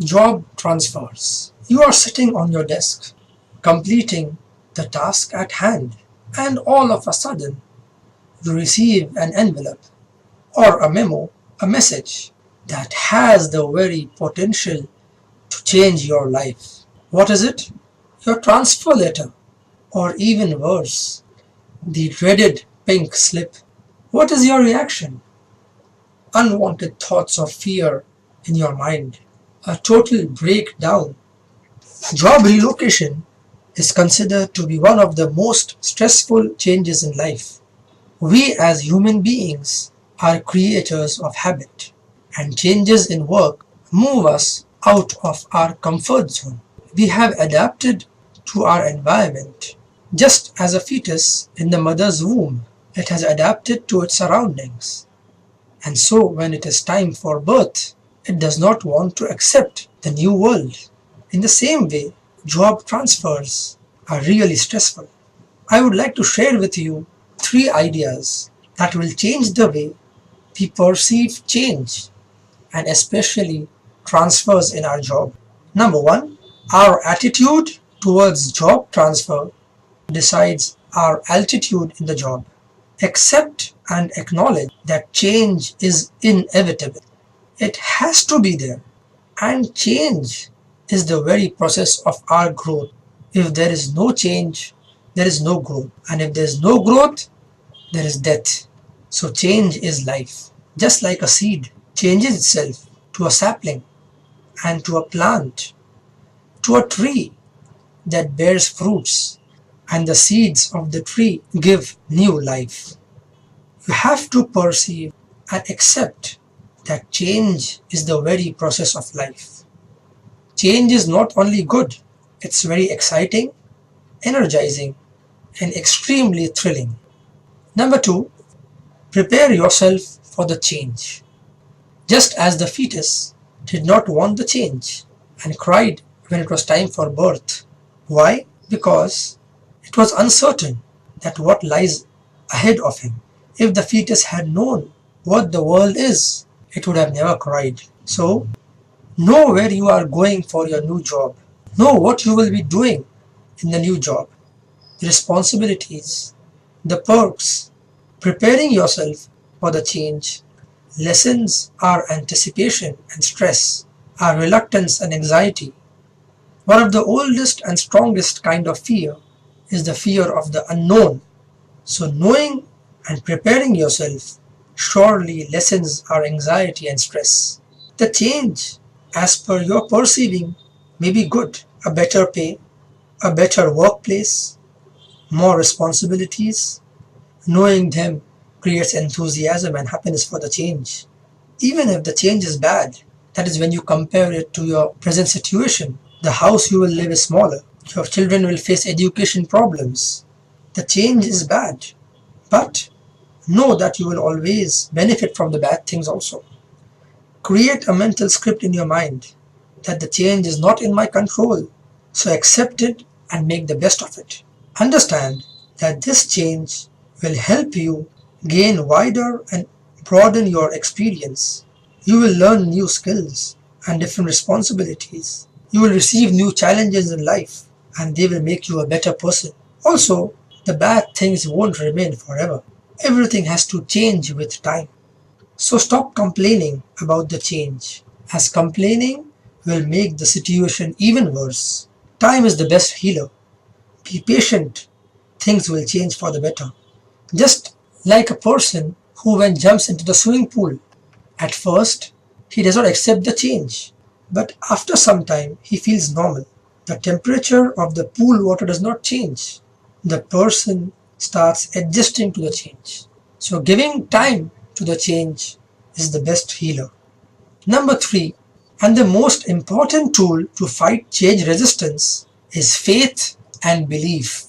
Job transfers. You are sitting on your desk, completing the task at hand, and all of a sudden, you receive an envelope or a memo, a message that has the very potential to change your life. What is it? Your transfer letter, or even worse, the dreaded pink slip. What is your reaction? Unwanted thoughts of fear in your mind, a total breakdown. Job relocation is considered to be one of the most stressful changes in life. We as human beings are creatures of habit, and changes in work move us out of our comfort zone. We have adapted to our environment. Just as a fetus in the mother's womb, it has adapted to its surroundings. And so when it is time for birth, it does not want to accept the new world. In the same way, job transfers are really stressful. I would like to share with you 3 ideas that will change the way we perceive change and especially transfers in our job. Number 1, our attitude towards job transfer decides our altitude in the job. Accept and acknowledge that change is inevitable. It has to be there. And change is the very process of our growth. If there is no change, there is no growth. And if there is no growth, there is death. So change is life. Just like a seed changes itself to a sapling and to a plant, to a tree that bears fruits, and the seeds of the tree give new life. You have to perceive and accept that change is the very process of life. Change is not only good, it's very exciting, energizing, and extremely thrilling. Number 2, prepare yourself for the change. Just as the fetus did not want the change and cried when it was time for birth. Why? Because it was uncertain that what lies ahead of him. If the fetus had known what the world is, it would have never cried. So, know where you are going for your new job. Know what you will be doing in the new job. The responsibilities, the perks, preparing yourself for the change lessens our anticipation and stress, our reluctance and anxiety. One of the oldest and strongest kind of fear is the fear of the unknown. So knowing and preparing yourself surely lessens our anxiety and stress. The change, as per your perceiving, may be good. A better pay, a better workplace, more responsibilities. Knowing them creates enthusiasm and happiness for the change. Even if the change is bad, that is when you compare it to your present situation. The house you will live is smaller. Your children will face education problems. The change is bad. But know that you will always benefit from the bad things also. Create a mental script in your mind that the change is not in my control. So accept it and make the best of it. Understand that this change will help you gain wider and broaden your experience. You will learn new skills and different responsibilities. You will receive new challenges in life and they will make you a better person. Also, the bad things won't remain forever. Everything has to change with time. So stop complaining about the change, as complaining will make the situation even worse. Time is the best healer. Be patient. Things will change for the better. Just like a person who when jumps into the swimming pool. At first, he does not accept the change, but after some time, he feels normal. The temperature of the pool water does not change. The person starts adjusting to the change. So giving time to the change is the best healer. Number 3, and the most important tool to fight change resistance is faith and belief.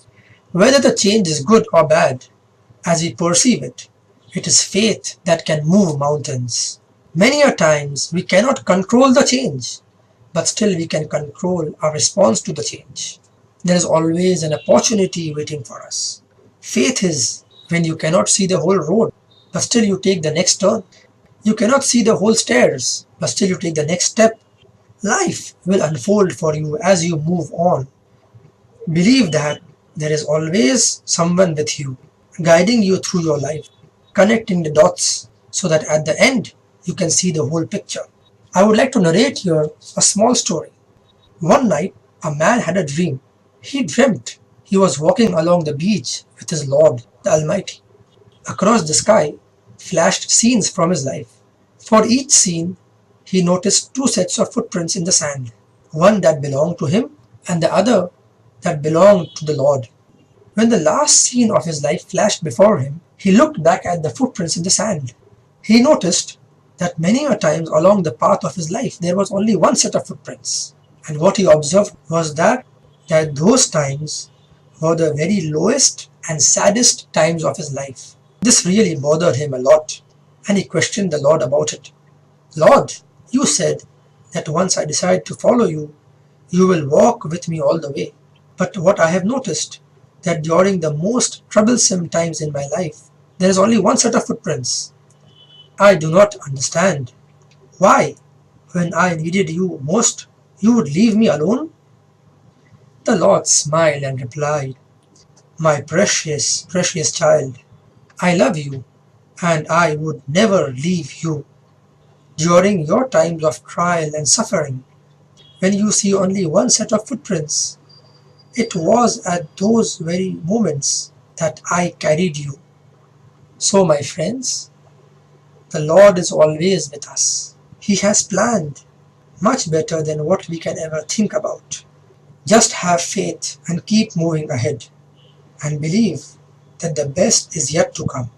Whether the change is good or bad, as we perceive it, it is faith that can move mountains. Many a times we cannot control the change, but still we can control our response to the change. There is always an opportunity waiting for us. Faith is when you cannot see the whole road, but still you take the next turn. You cannot see the whole stairs, but still you take the next step. Life will unfold for you as you move on. Believe that there is always someone with you, guiding you through your life, connecting the dots so that at the end you can see the whole picture. I would like to narrate here a small story. One night, a man had a dream. He dreamt he was walking along the beach with his Lord, the Almighty. Across the sky flashed scenes from his life. For each scene, he noticed two sets of footprints in the sand, one that belonged to him and the other that belonged to the Lord. When the last scene of his life flashed before him, he looked back at the footprints in the sand. He noticed that many a times along the path of his life there was only one set of footprints. And what he observed was that those times were the very lowest and saddest times of his life. This really bothered him a lot, and he questioned the Lord about it. Lord, you said that once I decide to follow you, you will walk with me all the way. But what I have noticed, that during the most troublesome times in my life, there is only one set of footprints. I do not understand. Why, when I needed you most, you would leave me alone? The Lord smiled and replied, My precious, precious child, I love you, and I would never leave you. During your times of trial and suffering, when you see only one set of footprints, it was at those very moments that I carried you. So, my friends, the Lord is always with us. He has planned much better than what we can ever think about. Just have faith and keep moving ahead, and believe that the best is yet to come.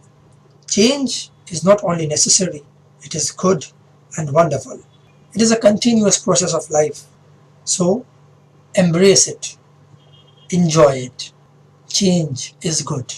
Change is not only necessary, it is good and wonderful. It is a continuous process of life. So, embrace it, enjoy it. Change is good.